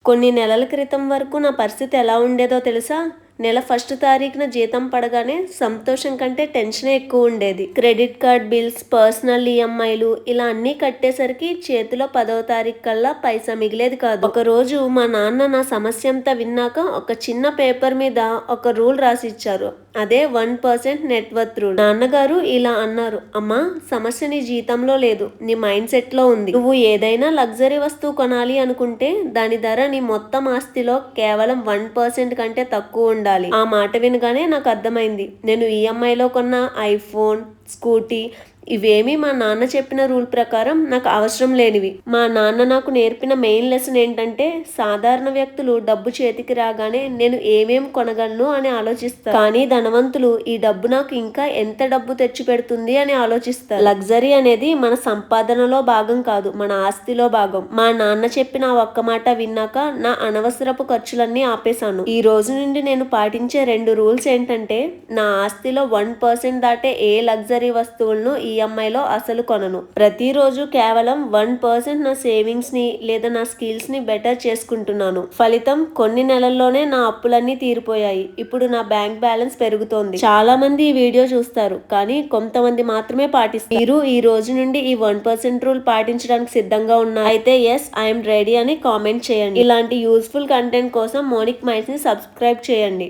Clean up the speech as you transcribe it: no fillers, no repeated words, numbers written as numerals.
కొన్ని నెలల క్రితం వరకు నా పరిస్థితి ఎలా ఉండేదో తెలుసా? నెల ఫస్ట్ తారీఖున జీతం పడగానే సంతోషం కంటే టెన్షనే ఎక్కువ ఉండేది. క్రెడిట్ కార్డ్ బిల్స్, పర్సనల్ ఈఎంఐలు ఇలా అన్నీ కట్టేసరికి చేతిలో 10వ తారీఖు కల్లా పైసా మిగిలేది కాదు. ఒకరోజు మా నాన్న నా సమస్య అంతా విన్నాక ఒక చిన్న పేపర్ మీద ఒక రూల్ రాసి ఇచ్చారు. అదే 1% నెట్వర్త్ రూల్. నాన్నగారు ఇలా అన్నారు, అమ్మా, సమస్య నీ జీతంలో లేదు, నీ మైండ్ సెట్ లో ఉంది. నువ్వు ఏదైనా లగ్జరీ వస్తువు కొనాలి అనుకుంటే దాని ధర నీ మొత్తం ఆస్తిలో కేవలం 1% కంటే తక్కువ ఉండాలి. ఆ మాట వినగానే నాకు అర్థమైంది. నేను ఈఎంఐలో కొన్న ఐఫోన్, స్కూటీ ఇవేమీ మా నాన్న చెప్పిన రూల్ ప్రకారం నాకు అవసరం లేనివి. మా నాన్న నాకు నేర్పిన మెయిన్ లెసన్ ఏంటంటే, సాధారణ వ్యక్తులు డబ్బు చేతికి రాగానే నేను ఏమేం కొనగలను అని ఆలోచిస్తారు, కానీ ధనవంతులు ఈ డబ్బు నాకు ఇంకా ఎంత డబ్బు తెచ్చి పెడుతుంది అని ఆలోచిస్తారు. లగ్జరీ అనేది మన సంపాదనలో భాగం కాదు, మన ఆస్తిలో భాగం. మా నాన్న చెప్పిన ఒక్క మాట విన్నాక నా అనవసరపు ఖర్చులన్నీ ఆపేశాను. ఈ రోజు నుండి నేను పాటించే 2 రూల్స్ ఏంటంటే, నా ఆస్తిలో 1% దాటే ఏ లగ్జరీ వస్తువులను ఈఎంఐలో అసలు కొనను. ప్రతిరోజు కేవలం 1% నా సేవింగ్స్ ని లేదా నా స్కిల్స్ ని బెటర్ చేసుకుంటున్నాను. ఫలితం కొన్ని నెలల్లోనే నా అప్పులన్నీ తీరిపోయాయి. ఇప్పుడు నా బ్యాంక్ బ్యాలెన్స్ పెరుగుతోంది. చాలా మంది ఈ వీడియో చూస్తారు, కానీ కొంతమంది మాత్రమే పాటిస్తారు. మీరు ఈ రోజు నుండి ఈ 1% రూల్ పాటించడానికి సిద్ధంగా ఉన్నారు అయితే ఎస్ ఐఎమ్ రెడీ అని కామెంట్ చేయండి. ఇలాంటి యూస్ఫుల్ కంటెంట్ కోసం మోనిక్ మైండ్స్ ని సబ్స్క్రైబ్ చేయండి.